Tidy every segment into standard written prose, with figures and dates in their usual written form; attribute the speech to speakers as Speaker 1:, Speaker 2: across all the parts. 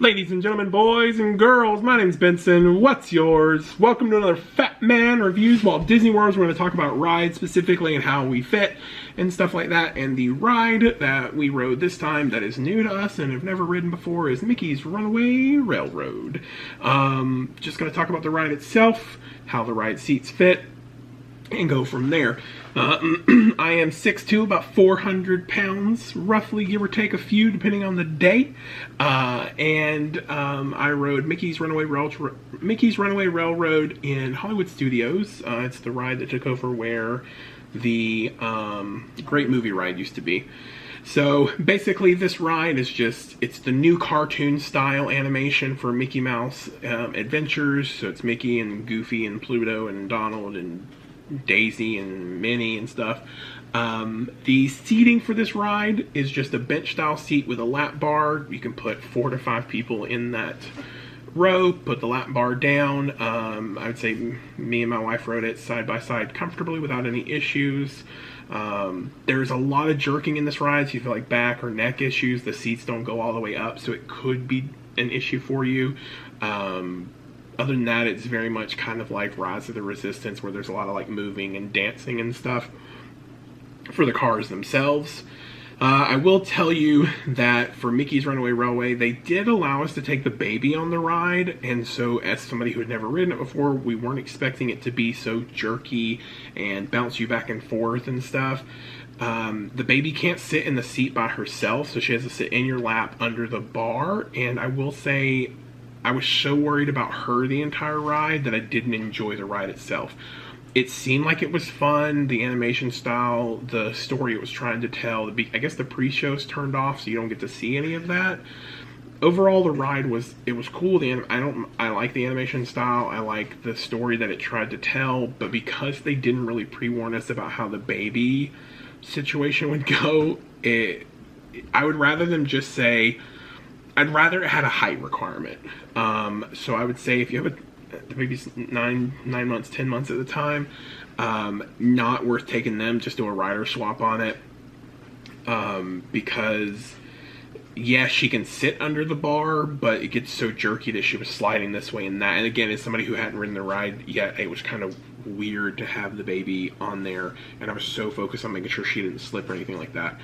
Speaker 1: Ladies and gentlemen, boys and girls, my name's Benson. What's yours? Welcome to another FatMan Reviews Walt Disney World. We're going to talk about rides specifically and how we fit and stuff like that. And the ride that we rode this time that is new to us and have never ridden before is Minniees Runaway Railroad. Just going to talk about the ride itself, how the ride seats fit, and go from there. I am 6'2", about 400 pounds, roughly, give or take a few, depending on the day. I rode Minniees Runaway Railroad in Hollywood Studios. It's the ride that took over where the Great Movie Ride used to be. So basically this ride is it's the new cartoon style animation for Mickey Mouse adventures. So it's Mickey and Goofy and Pluto and Donald and Daisy and Minnie and stuff. The seating for this ride is just a bench style seat with a lap bar. You can put 4 to 5 people in that row, put the lap bar down. I would say me and my wife rode it side by side comfortably without any issues. There's a lot of jerking in this ride, so you feel like back or neck issues. The seats don't go all the way up, so it could be an issue for you. Other than that, it's very much kind of like Rise of the Resistance, where there's a lot of like moving and dancing and stuff for the cars themselves. I will tell you that for Minniees Runaway Railway, they did allow us to take the baby on the ride, and so as somebody who had never ridden it before, we weren't expecting it to be so jerky and bounce you back and forth and stuff. The baby can't sit in the seat by herself, so she has to sit in your lap under the bar, and I will say I was so worried about her the entire ride that I didn't enjoy the ride itself. It seemed like it was fun, the animation style, the story it was trying to tell. I guess the pre-show's turned off, so you don't get to see any of that. Overall, the ride was cool. I like the animation style. I like the story that it tried to tell, but because they didn't really pre-warn us about how the baby situation would go, I would rather them just say, I'd rather it had a height requirement. So I would say if you have the baby's 9 months, 10 months at the time, not worth taking them. Just do a rider swap on it. Because, yeah, she can sit under the bar, but it gets so jerky that she was sliding this way and that. And again, as somebody who hadn't ridden the ride yet, it was kind of weird to have the baby on there. And I was so focused on making sure she didn't slip or anything like that.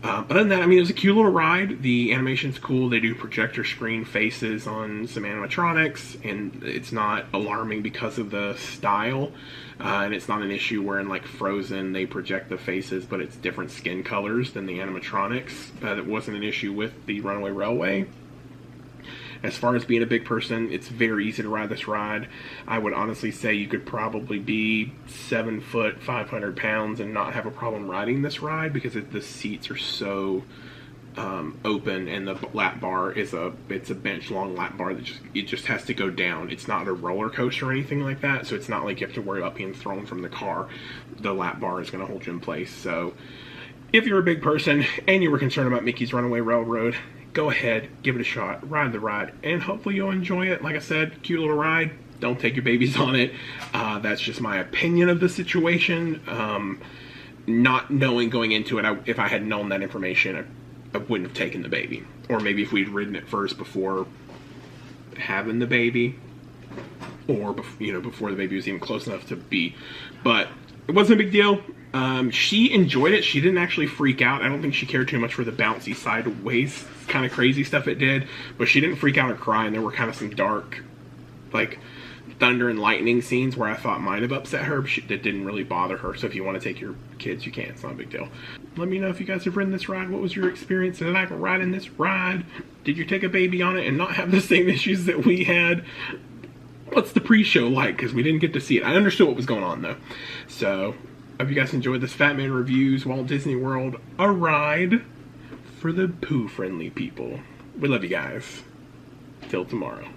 Speaker 1: Other than that, I mean, it was a cute little ride. The animation's cool. They do projector screen faces on some animatronics, and it's not alarming because of the style. And it's not an issue where in, like, Frozen, they project the faces, but it's different skin colors than the animatronics. That wasn't an issue with the Runaway Railway. As far as being a big person, it's very easy to ride this ride. I would honestly say you could probably be 7 foot, 500 pounds and not have a problem riding this ride because the seats are so open, and the lap bar it's a bench long lap bar that just has to go down. It's not a roller coaster or anything like that, so it's not like you have to worry about being thrown from the car. The lap bar is going to hold you in place. So if you're a big person and you were concerned about Minniees Runaway Railroad, go ahead, give it a shot, ride the ride, and hopefully you'll enjoy it. Like I said, cute little ride. Don't take your babies on it. That's just my opinion of the situation. Not knowing going into it, if I had known that information, I wouldn't have taken the baby. Or maybe if we'd ridden it first before having the baby, or before the baby was even close enough to be. But it wasn't a big deal. She enjoyed it. She didn't actually freak out. I don't think she cared too much for the bouncy sideways kind of crazy stuff it did, but she didn't freak out or cry, and there were kind of some dark, like, thunder and lightning scenes where I thought might have upset her, but that didn't really bother her. So if you want to take your kids, you can. It's not a big deal. Let me know if you guys have ridden this ride. What was your experience tonight riding this ride? Did you take a baby on it and not have the same issues that we had? What's the pre-show like? Because we didn't get to see it. I understood what was going on, though. So hope you guys enjoyed this FatMan Reviews Walt Disney World, a ride for the poo-friendly people. We love you guys. Till tomorrow.